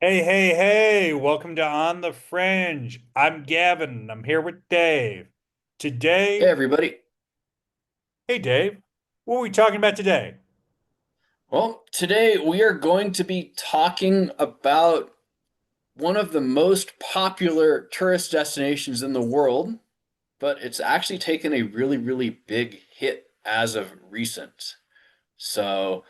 Hey, hey, hey, welcome to On the Fringe. I'm Gavin. I'm here with Dave. Hey, Today, everybody. hey, Dave, what are we talking about today? Well, today we are going to be talking about one of the most popular tourist destinations in the world, but it's actually taken a really, really big hit as of recent. So,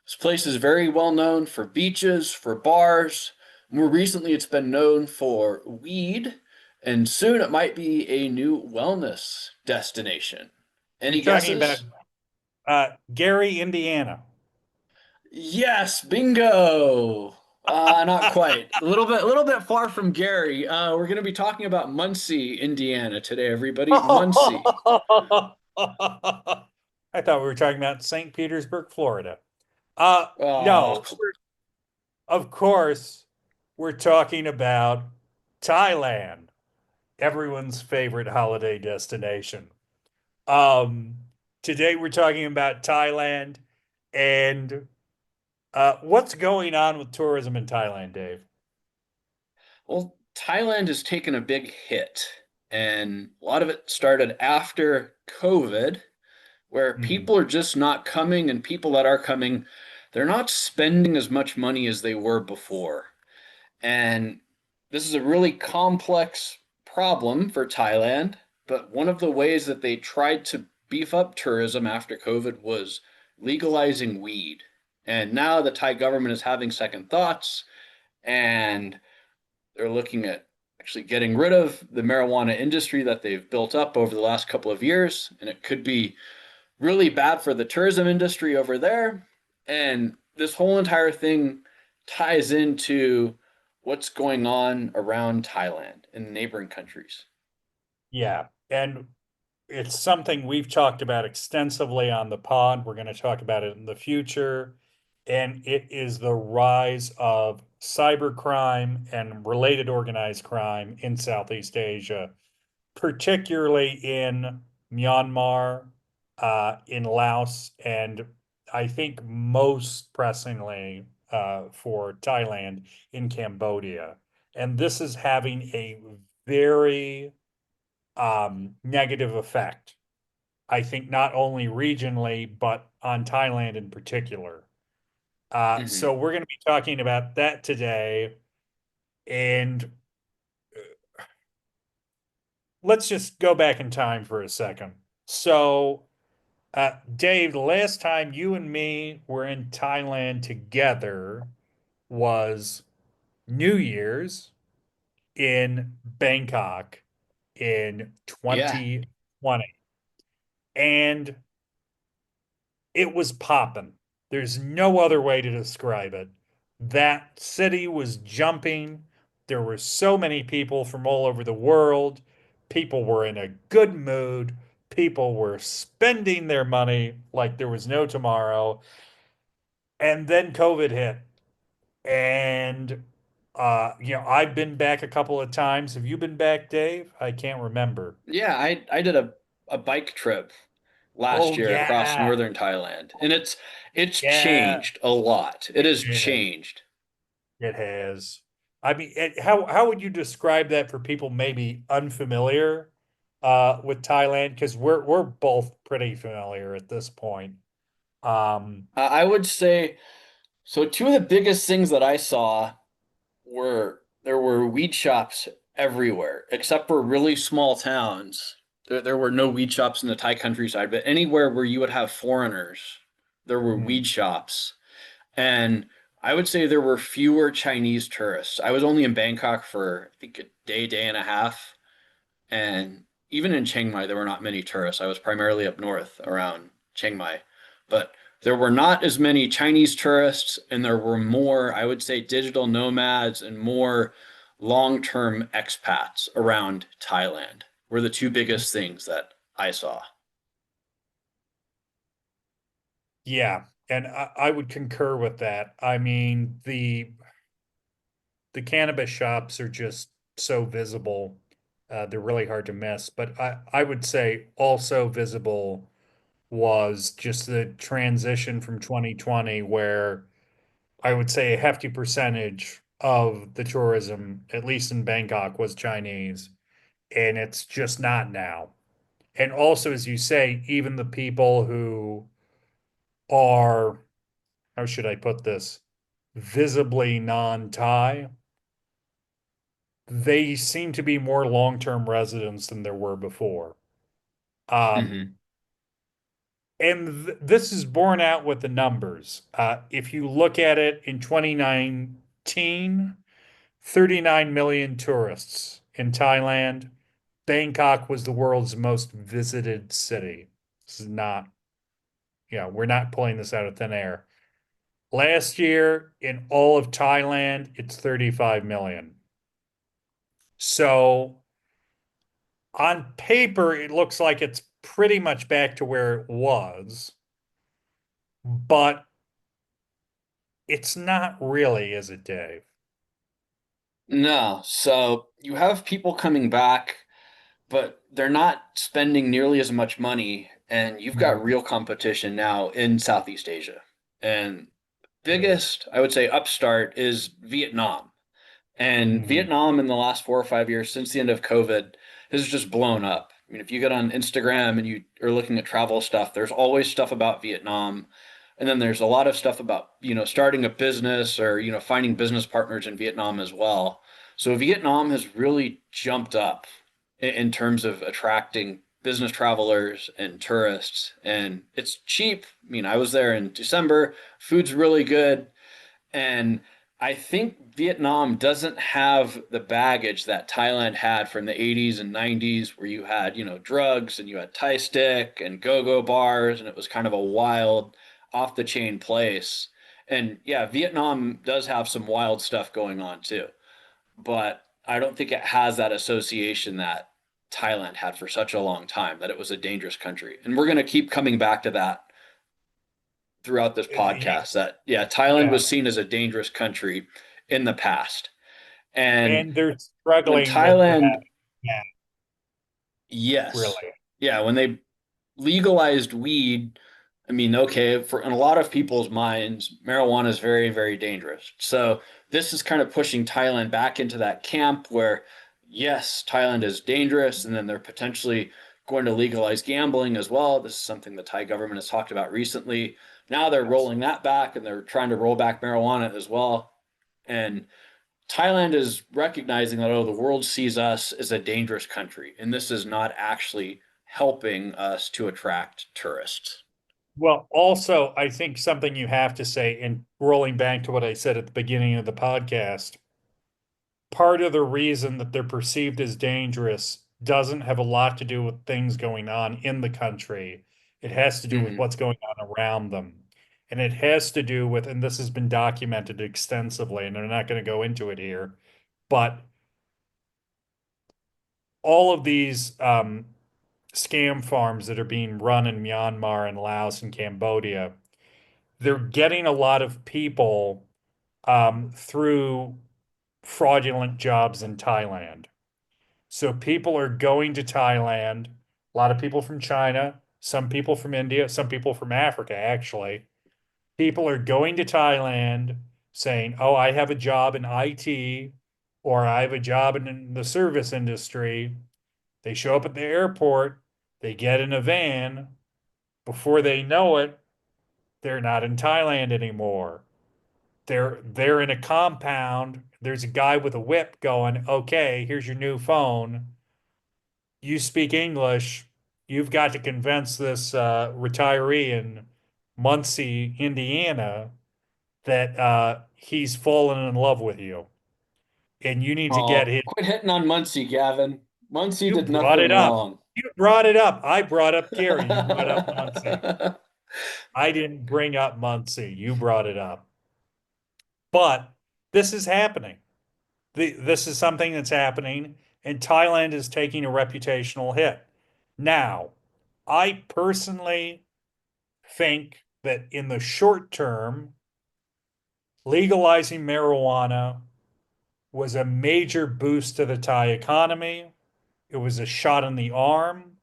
this place is very well known for beaches, for bars. More recently, it's been known for weed, and soon it might be a new wellness destination. You're Any talking about guesses? Gary, Indiana. Yes, bingo. Not quite. A little bit far from Gary. We're going to be talking about Muncie, Indiana today, everybody. Muncie. I thought we were talking about St. Petersburg, Florida. No, Oh, of course, we're talking about Thailand, everyone's favorite holiday destination. Um, Today we're talking about Thailand and what's going on with tourism in Thailand, Dave? well, Thailand has taken a big hit, and a lot of it started after COVID, where Hmm. people are just not coming, and people that are coming, they're not spending as much money as they were before. And this is a really complex problem for Thailand, but one of the ways that they tried to beef up tourism after COVID was legalizing weed. And now the Thai government is having second thoughts and they're looking at actually getting rid of the marijuana industry that they've built up over the last couple of years. And it could be really bad for the tourism industry over there. And this whole entire thing ties into what's going on around Thailand and neighboring countries. Yeah, and it's something we've talked about extensively on the pod. We're going to talk about it in the future. And it is the rise of cybercrime and related organized crime in Southeast Asia, particularly in Myanmar, in Laos, and I think most pressingly for Thailand in Cambodia. And this is having a very negative effect, I think, not only regionally, but on Thailand in particular. Mm-hmm. So we're going to be talking about that today. And let's just go back in time for a second. So, Dave, the last time you and me were in Thailand together was New Year's in Bangkok in Yeah. 2020. And it was popping. There's no other way to describe it. That city was jumping. There were so many people from all over the world. People were in a good mood. People were spending their money like there was no tomorrow. And then COVID hit. And I've been back a couple of times. Have you been back, Dave? I can't remember. Yeah, I did a bike trip last Oh year across yeah. northern Thailand, and it's Yeah. changed a lot. It has changed. It has. I mean, how would you describe that for people maybe unfamiliar with Thailand? Because we're both pretty familiar at this point. Um, I would say so. Two of the biggest things that I saw were there were weed shops everywhere, except for really small towns. There were no weed shops in the Thai countryside, but anywhere where you would have foreigners, there were weed hmm. shops. And I would say there were fewer Chinese tourists. I was only in Bangkok for, I think, a day, day and a half. And even in Chiang Mai, there were not many tourists. I was primarily up north around Chiang Mai. But there were not as many Chinese tourists, and there were more, I would say, digital nomads and more long-term expats around Thailand were the two biggest things that I saw. Yeah, and I would concur with that. I mean, the cannabis shops are just so visible. They're really hard to miss. But I would say also visible was just the transition from 2020 where I would say a hefty percentage of the tourism, at least in Bangkok, was Chinese, and it's just not now. And also, as you say, even the people who are, how should I put this, visibly non-Thai, they seem to be more long-term residents than there were before. Um, Hmm. and this is borne out with the numbers. If you look at it in 2019, 39 million tourists in Thailand. Bangkok was the world's most visited city. This is not, we're not pulling this out of thin air. Last year in all of Thailand, it's 35 million. So on paper, it looks like it's pretty much back to where it was, but it's not really, is it, Dave? No, so you have people coming back, but they're not spending nearly as much money, and you've got Mhm. real competition now in Southeast Asia. And Really? biggest, I would say, upstart is Vietnam. And Mhm. Vietnam in the last 4 or 5 years since the end of COVID has just blown up. I mean, if you get on Instagram and you are looking at travel stuff, there's always stuff about Vietnam. And then there's a lot of stuff about, starting a business or, finding business partners in Vietnam as well. So Vietnam has really jumped up in terms of attracting business travelers and tourists. And it's cheap. I mean, I was there in December. Food's really good. And I think Vietnam doesn't have the baggage that Thailand had from the 80s and 90s, where you had, drugs and you had Thai stick and go-go bars, and it was kind of a wild, off-the-chain place. And yeah, Vietnam does have some wild stuff going on too, but I don't think it has that association that Thailand had for such a long time, that it was a dangerous country. And we're going to keep coming back to that throughout this podcast, that yeah, Thailand Yeah. was seen as a dangerous country in the past. And And they're when struggling with that. Thailand, Yeah, yes, really. yeah, when they legalized weed, I mean, okay, for in a lot of people's minds, marijuana is very, very dangerous. So this is kind of pushing Thailand back into that camp where, yes, Thailand is dangerous, and then they're potentially going to legalize gambling as well. This is something the Thai government has talked about recently. Now they're Yes. rolling that back, and they're trying to roll back marijuana as well. And Thailand is recognizing that, oh, the world sees us as a dangerous country, and this is not actually helping us to attract tourists. Well, also, I think something you have to say, and rolling back to what I said at the beginning of the podcast, part of the reason that they're perceived as dangerous doesn't have a lot to do with things going on in the country. It has to do with Hmm. what's going on around them. And it has to do with, and this has been documented extensively, and I'm not going to go into it here, but all of these scam farms that are being run in Myanmar and Laos and Cambodia, they're getting a lot of people through fraudulent jobs in Thailand. So people are going to Thailand, a lot of people from China, some people from India, some people from Africa, actually. People are going to Thailand saying, oh, I have a job in IT or I have a job in the service industry. They show up at the airport, they get in a van. Before they know it, they're not in Thailand anymore. They're in a compound. There's a guy with a whip going, okay, here's your new phone. You speak English. You've got to convince this retiree in Muncie, Indiana, that he's fallen in love with you. And you need to get Oh, his. quit hitting on Muncie, Gavin. Muncie You did brought nothing it up. wrong. You brought it up. I brought up Gary. You brought up Muncie. I didn't bring up Muncie. You brought it up. But this is happening. This is something that's happening, and Thailand is taking a reputational hit. Now, I personally think that in the short term, legalizing marijuana was a major boost to the Thai economy. It was a shot in the arm.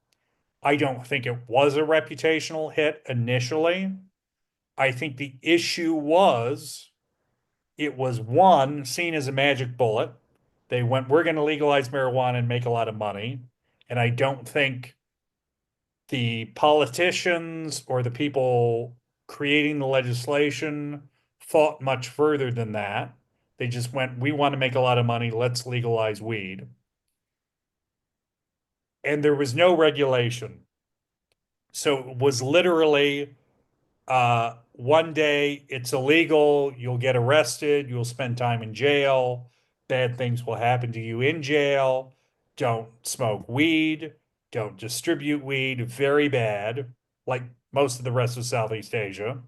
I don't think it was a reputational hit initially. I think the issue was it was one seen as a magic bullet. They went, we're going to legalize marijuana and make a lot of money. And I don't think the politicians or the people creating the legislation thought much further than that. They just went, we want to make a lot of money, let's legalize weed. And there was no regulation. So it was literally one day it's illegal, you'll get arrested, you'll spend time in jail, bad things will happen to you in jail. Don't smoke weed, don't distribute weed, very bad, like most of the rest of Southeast Asia.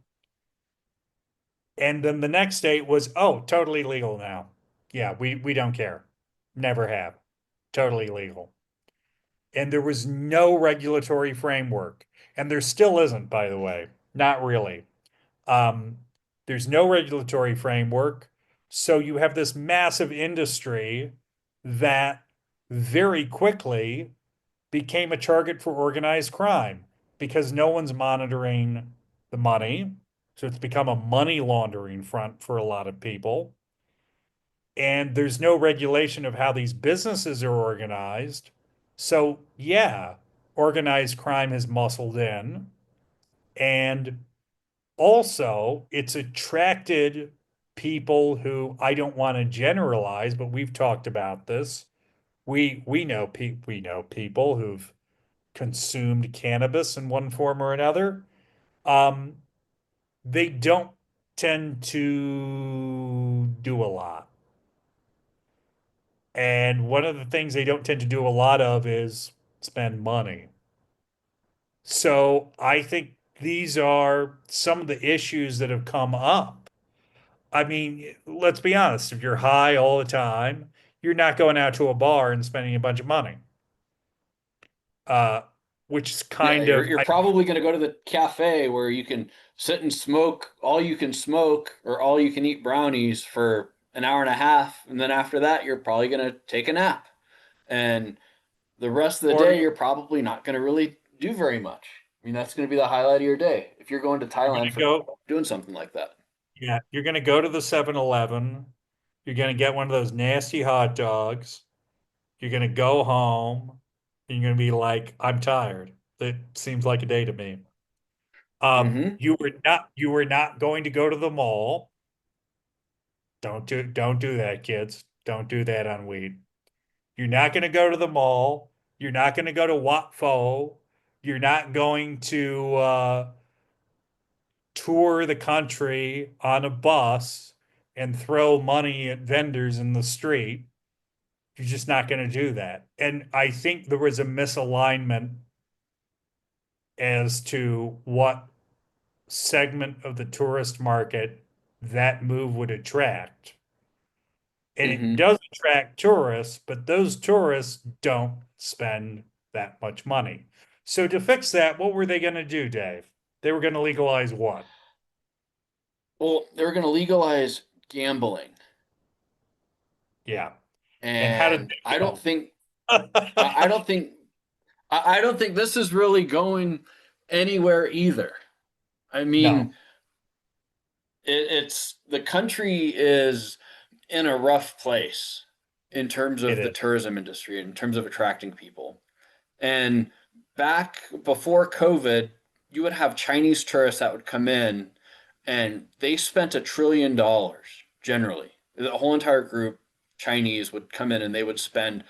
And then the next day was, oh, totally legal now. Yeah, we don't care. Never have. Totally legal. And there was no regulatory framework. And there still isn't, by the way. Not really. Um, there's no regulatory framework. So you have this massive industry that very quickly became a target for organized crime because no one's monitoring the money. So it's become a money laundering front for a lot of people. And there's no regulation of how these businesses are organized. So, yeah, organized crime has muscled in. And also, it's attracted people who I don't want to generalize, but we've talked about this. We know people who've consumed cannabis in one form or another. Um, they don't tend to do a lot. And one of the things they don't tend to do a lot of is spend money. So I think these are some of the issues that have come up. I mean, let's be honest, if you're high all the time, you're not going out to a bar and spending a bunch of money. Uh, which is Yeah, kind of, you're probably going to go to the cafe where you can sit and smoke all you can smoke or all you can eat brownies for an hour and a half, and then after that, you're probably going to take a nap. And the rest of the or day, you're probably not going to really do very much. I mean, that's going to be the highlight of your day if you're going to you're Thailand gonna for go, doing something like that. yeah, you're gonna go to the 7-Eleven. You're gonna get one of those nasty hot dogs. You're gonna go home and you're gonna be like, I'm tired. It seems like a day to me. Hmm. You were not going to go to the mall. Don't do that, kids. Don't do that on weed. You're not gonna go to the mall. You're not gonna go to Wat Pho. You're not going to tour the country on a bus and throw money at vendors in the street. You're just not going to do that. And I think there was a misalignment as to what segment of the tourist market that move would attract. And it Hmm. does attract tourists, but those tourists don't spend that much money. So to fix that, what were they going to do, Dave? They were going to legalize what? Well, they're going to legalize gambling, Yeah. And how did and they go? I don't think I don't think this is really going anywhere either. I No, mean, it's the country is in a rough place in terms it of the is. tourism industry, in terms of attracting people. And back before COVID, you would have Chinese tourists that would come in and they spent $1 trillion generally. The whole entire group, Chinese, would come in and they would spend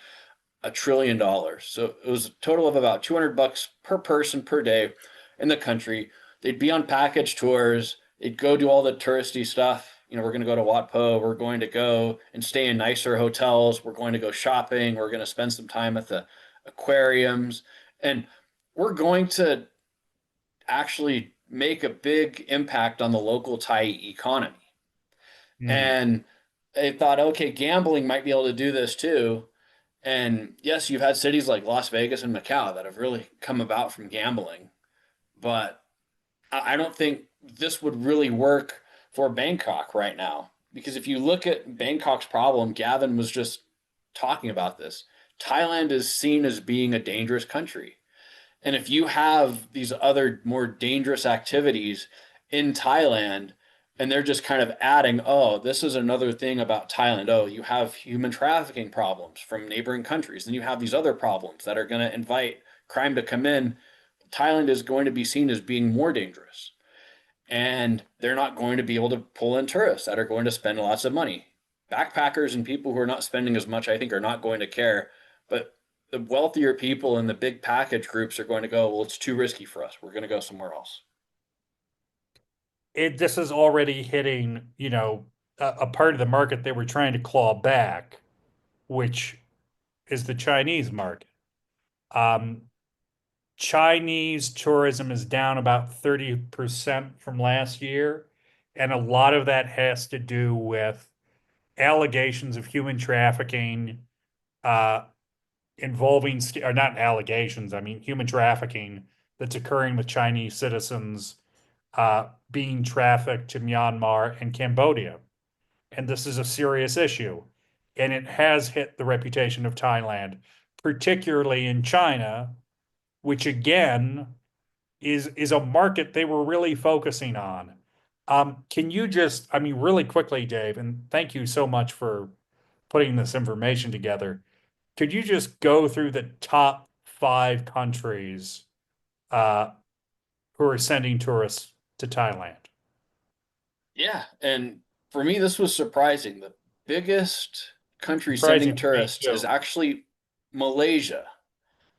$1 trillion. So it was a total of about $200 per person per day in the country. They'd be on package tours. They'd go do all the touristy stuff. You know, we're going to go to Wat Po. We're going to go and stay in nicer hotels. We're going to go shopping. We're going to spend some time at the aquariums. And we're going to actually make a big impact on the local Thai economy. Hmm. And they thought, okay, gambling might be able to do this too. And yes, you've had cities like Las Vegas and Macau that have really come about from gambling, but I don't think this would really work for Bangkok right now. Because if you look at Bangkok's problem, Gavin was just talking about this. Thailand is seen as being a dangerous country. And if you have these other more dangerous activities in Thailand, And they're just kind of adding, oh, this is another thing about Thailand. Oh, you have human trafficking problems from neighboring countries. And you have these other problems that are going to invite crime to come in. Thailand is going to be seen as being more dangerous. And they're not going to be able to pull in tourists that are going to spend lots of money. Backpackers and people who are not spending as much, I think, are not going to care. But the wealthier people in the big package groups are going to go, well, it's too risky for us. We're going to go somewhere else. This is already hitting, a part of the market they were trying to claw back, which is the Chinese market. Um, Chinese tourism is down about 30% from last year, and a lot of that has to do with allegations of human trafficking, uh, involving, or not allegations, I mean, human trafficking that's occurring with Chinese citizens being trafficked to Myanmar and Cambodia. And this is a serious issue. And it has hit the reputation of Thailand, particularly in China, which again is a market they were really focusing on. Can you just, I mean, really quickly, Dave, and thank you so much for putting this information together. Could you just go through the top five countries uh, who are sending tourists to Thailand? Yeah. And for me, this was surprising. The biggest country sending Surprising to me tourists is too. actually Malaysia.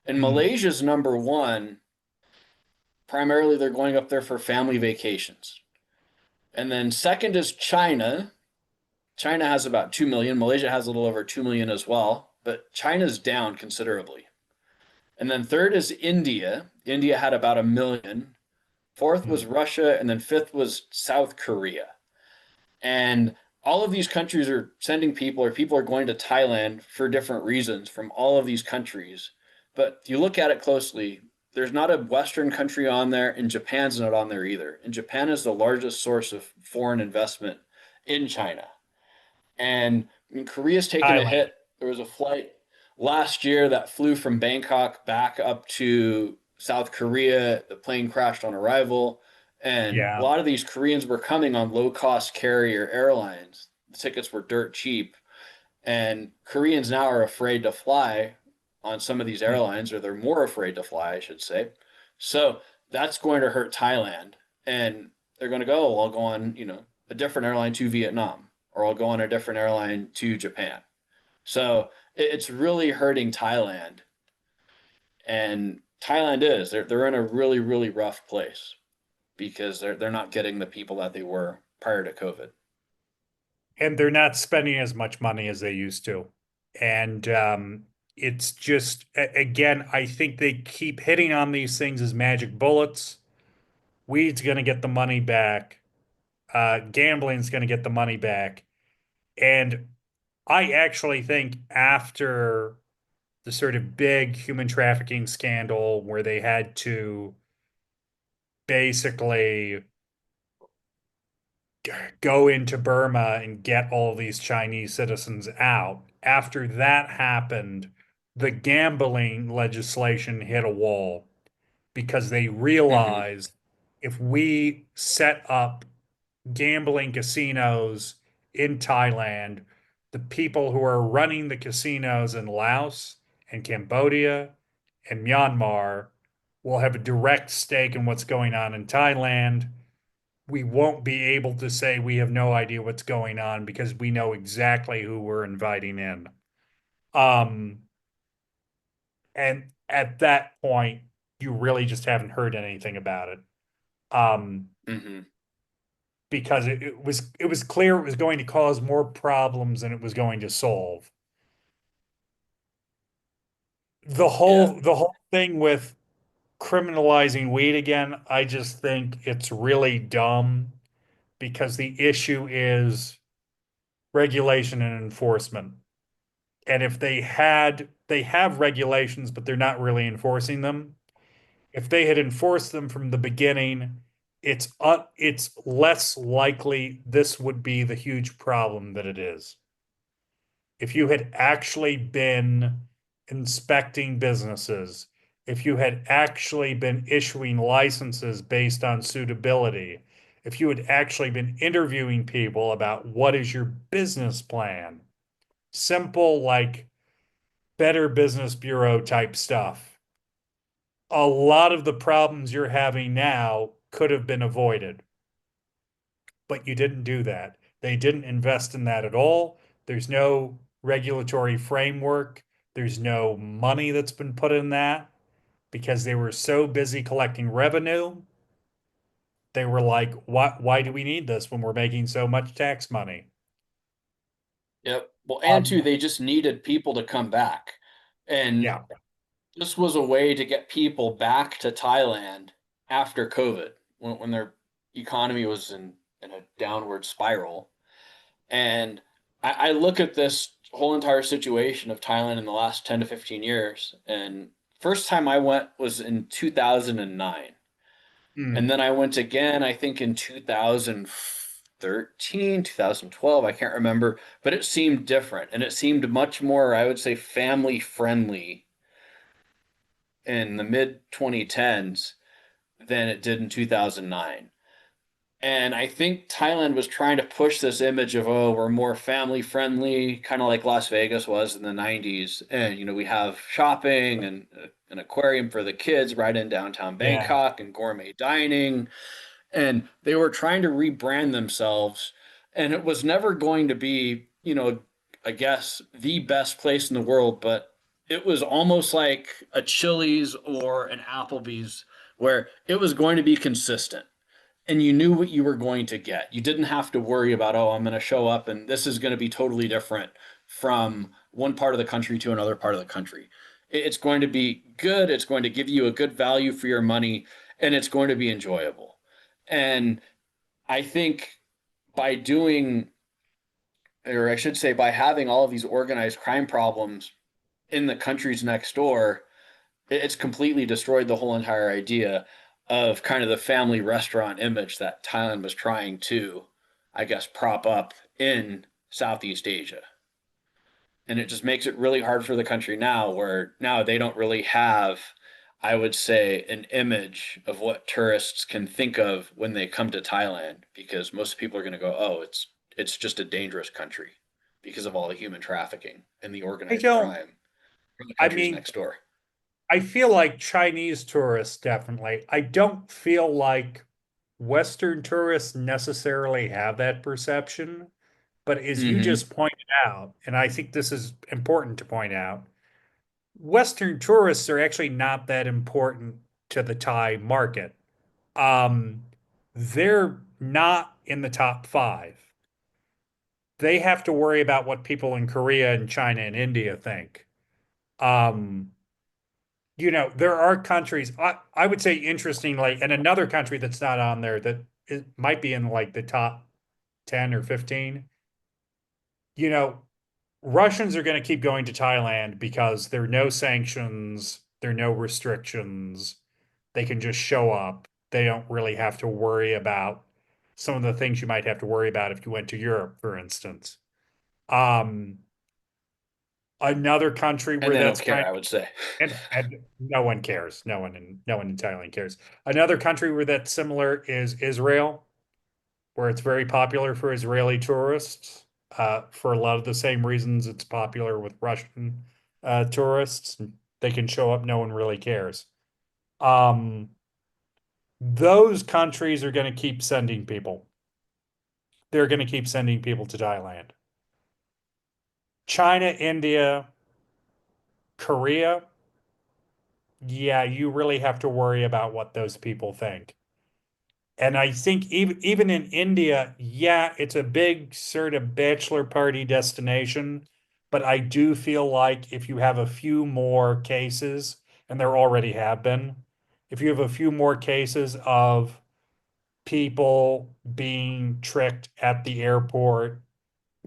And Hmm. Malaysia's number one. Primarily, they're going up there for family vacations. And then second is China. China has about 2 million. Malaysia has a little over 2 million as well, but China's down considerably. And then third is India. India had about a million. Fourth was Russia. And then fifth was South Korea. And all of these countries are sending people, or people are going to Thailand for different reasons from all of these countries. But if you look at it closely, there's not a Western country on there, and Japan's not on there either. And Japan is the largest source of foreign investment in China. And I mean, Korea's taken a Thailand. hit. There was a flight last year that flew from Bangkok back up to South Korea. The plane crashed on arrival. And a Yeah. lot of these Koreans were coming on low cost carrier airlines. The tickets were dirt cheap. And Koreans now are afraid to fly on some of these airlines, or they're more afraid to fly, I should say. So that's going to hurt Thailand. And they're going to go, well, I'll go on, a different airline to Vietnam, or I'll go on a different airline to Japan. So it's really hurting Thailand. And Thailand they're in a really, really rough place because they're not getting the people that they were prior to COVID. And they're not spending as much money as they used to. And it's just, again, I think they keep hitting on these things as magic bullets. Weed's going to get the money back. Gambling's going to get the money back. And I actually think after the sort of big human trafficking scandal where they had to basically go into Burma and get all these Chinese citizens out. After that happened, the gambling legislation hit a wall because they Mm-hmm. realized if we set up gambling casinos in Thailand, the people who are running the casinos in Laos and Cambodia and Myanmar will have a direct stake in what's going on in Thailand. We won't be able to say we have no idea what's going on because we know exactly who we're inviting in. Um, and at that point, you really just haven't heard anything about it. Um, Mm-hmm. because it was clear it was going to cause more problems than it was going to solve. Yeah. The whole thing with criminalizing weed again, I just think it's really dumb because the issue is regulation and enforcement. And if they have regulations, but they're not really enforcing them. If they had enforced them from the beginning, it's less likely this would be the huge problem that it is. If you had actually been inspecting businesses, if you had actually been issuing licenses based on suitability, if you had actually been interviewing people about what is your business plan, simple, like Better Business Bureau type stuff, a lot of the problems you're having now could have been avoided, but you didn't do that. They didn't invest in that at all. There's no regulatory framework. There's no money that's been put in that because they were so busy collecting revenue. They were like, why do we need this when we're making so much tax money? Yep. Well, and two, Um, they just needed people to come back. And yeah, this was a way to get people back to Thailand after COVID, when their economy was in a downward spiral. And I look at this whole entire situation of Thailand in the last 10 to 15 years. And first time I went was in 2009. And mm, then I went again, I think in 2013, 2012, I can't remember, but it seemed different. And it seemed much more, I would say, family friendly in the mid 2010s than it did in 2009. And I think Thailand was trying to push this image of, oh, we're more family friendly, kind of like Las Vegas was in the 90s. And, we have shopping and an aquarium for the kids right in downtown yeah. Bangkok and gourmet dining. And they were trying to rebrand themselves. And it was never going to be, I guess, the best place in the world, but it was almost like a Chili's or an Applebee's where it was going to be consistent and you knew what you were going to get. You didn't have to worry about, oh, I'm going to show up and this is going to be totally different from one part of the country to another part of the country. It's going to be good. It's going to give you a good value for your money and it's going to be enjoyable. And I think by doing, or I should say, by having all of these organized crime problems in the countries next door, it's completely destroyed the whole entire idea of kind of the family restaurant image that Thailand was trying to, I guess, prop up in Southeast Asia. And it just makes it really hard for the country now, where now they don't really have, I would say, an image of what tourists can think of when they come to Thailand, because most people are going to go, oh, it's just a dangerous country because of all the human trafficking and the I organized don't, crime from the I countries mean, next door. I feel like Chinese tourists definitely. I don't feel like Western tourists necessarily have that perception. But as you Mm-hmm. just pointed out, and I think this is important to point out, Western tourists are actually not that important to the Thai market. Um, they're not in the top five. They have to worry about what people in Korea and China and India think. Um, there are countries, I would say interestingly, and another country that's not on there that it might be in like the top 10 or 15. You know, Russians are going to keep going to Thailand because there are no sanctions, there are no restrictions. They can just show up. They don't really have to worry about some of the things you might have to worry about if you went to Europe, for instance. Um, Another country And where they don't that's care, kind I would say. and no one cares. No one in Thailand cares. Another country where that's similar is Israel, where it's very popular for Israeli tourists, for a lot of the same reasons it's popular with Russian tourists. They can show up, no one really cares. Um, those countries are going to keep sending people. They're going to keep sending people to Thailand. China, India, Korea, yeah, you really have to worry about what those people think. And I think even in India, yeah, it's a big sort of bachelor party destination, but I do feel like if you have a few more cases, and there already have been, if you have a few more cases of people being tricked at the airport,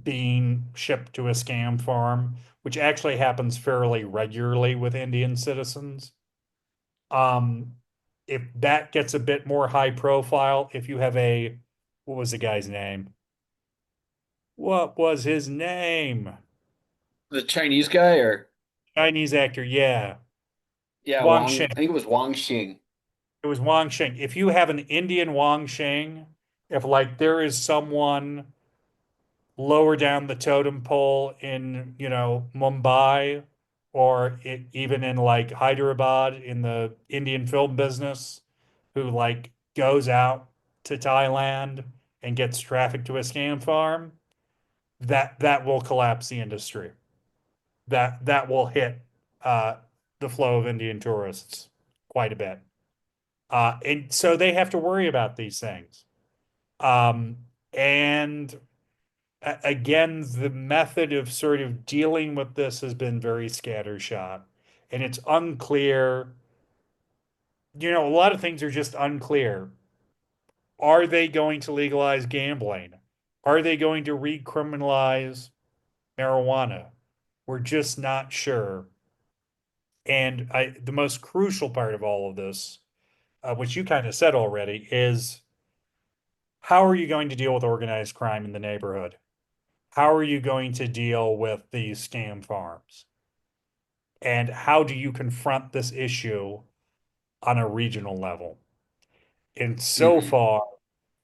being shipped to a scam farm, which actually happens fairly regularly with Indian citizens, um, if that gets a bit more high profile, if you have what was the guy's name? What was his name? The Chinese guy, or Chinese actor, yeah. yeah, Wang Wang. Xing. I think it was Wang Xing. It was Wang Xing. If you have an Indian Wang Xing If like there is someone lower down the totem pole in, Mumbai or even in like Hyderabad in the Indian film business who like goes out to Thailand and gets trafficked to a scam farm, that will collapse the industry. That will hit uh, the flow of Indian tourists quite a bit. And so they have to worry about these things. Um, and again, the method of sort of dealing with this has been very scattershot. And it's unclear. A lot of things are just unclear. Are they going to legalize gambling? Are they going to recriminalize marijuana? We're just not sure. And the most crucial part of all of this, which you kind of said already, is how are you going to deal with organized crime in the neighborhood? How are you going to deal with these scam farms? And how do you confront this issue on a regional level? And so Hmm. far,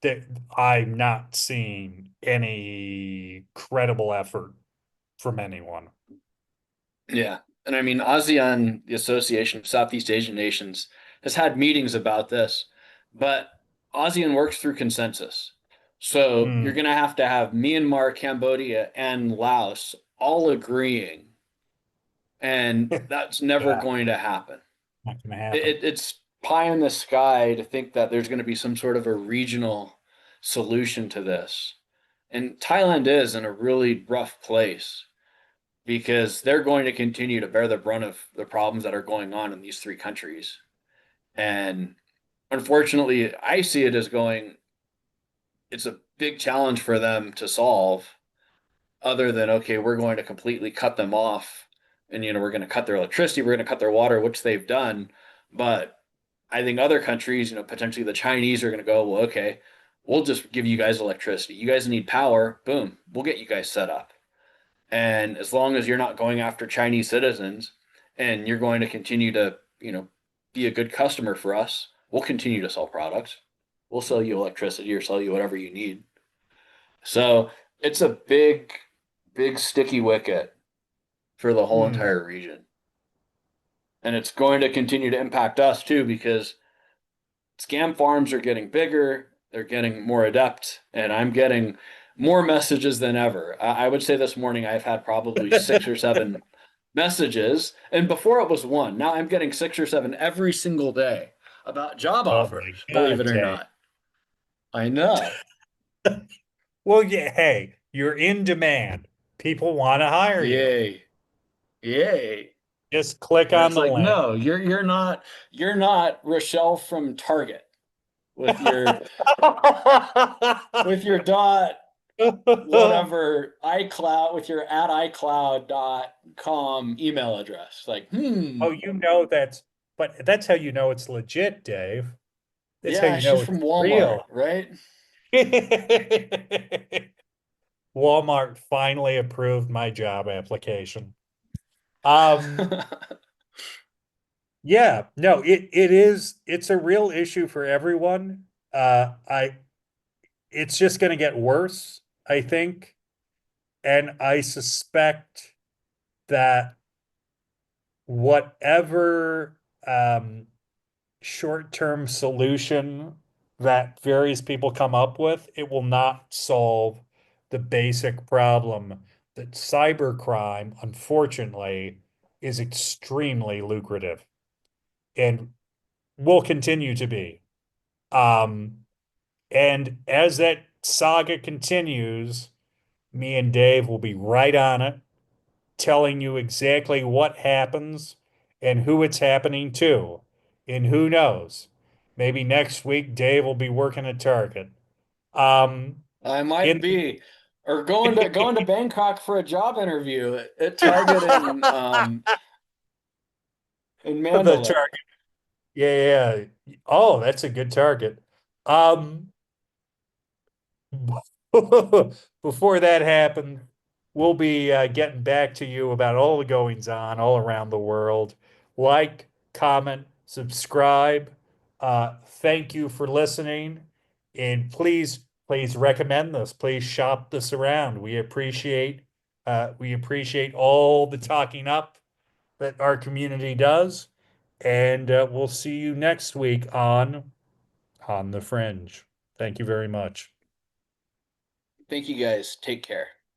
that I'm not seeing any credible effort from anyone. Yeah. And I mean, ASEAN, the Association of Southeast Asian Nations, has had meetings about this, but ASEAN works through consensus. So you're Hmm. going to have Myanmar, Cambodia, and Laos all agreeing, and that's never Yeah, going to happen. not gonna happen. It's pie in the sky to think that there's going to be some sort of a regional solution to this. And Thailand is in a really rough place because they're going to continue to bear the brunt of the problems that are going on in these three countries. And unfortunately, I see it as going, it's a big challenge for them to solve, other than, okay, we're going to completely cut them off. And, we're going to cut their electricity, we're going to cut their water, which they've done. But I think other countries, potentially the Chinese are going to go, well, okay, we'll just give you guys electricity. You guys need power. Boom, we'll get you guys set up. And as long as you're not going after Chinese citizens and you're going to continue to, be a good customer for us, we'll continue to sell products. We'll sell you electricity or sell you whatever you need. So it's a big, big sticky wicket for the whole Hmm. entire region. And it's going to continue to impact us too because scam farms are getting bigger, they're getting more adept, and I'm getting more messages than ever. I would say this morning I've had probably 6 or 7 messages, and before it was one. Now I'm getting 6 or 7 every single day about job Oh my offers, believe God, it or Dave. not. I know. Well, yeah, hey, you're in demand. People want to hire you. Yay. Yay. Just click And on it's the like, link. no, you're not Rochelle from Target with your dot whatever iCloud with your at iCloud.com email address. Like, Oh, but that's how you know it's legit, Dave. That's how yeah, you she's know from it's Walmart, real. right? Walmart finally approved my job application. Um, yeah, no, it's a real issue for everyone. It's just going to get worse, I think, and I suspect that whatever short-term solution that various people come up with, it will not solve the basic problem that cybercrime, unfortunately, is extremely lucrative and will continue to be. Um, and as that saga continues, me and Dave will be right on it, telling you exactly what happens and who it's happening to. And who knows? Maybe next week Dave will be working at Target. Um, I might in be. Or going to Bangkok for a job interview at Target in the Mandalay. Target. Yeah, yeah. Oh, that's a good target. Um, before that happened, we'll be getting back to you about all the goings on all around the world. Like, comment, subscribe. Thank you for listening. And please please recommend this. Please shop this around. We appreciate all the talking up that our community does. And we'll see you next week on the Fringe. Thank you very much. Thank you guys. Take care.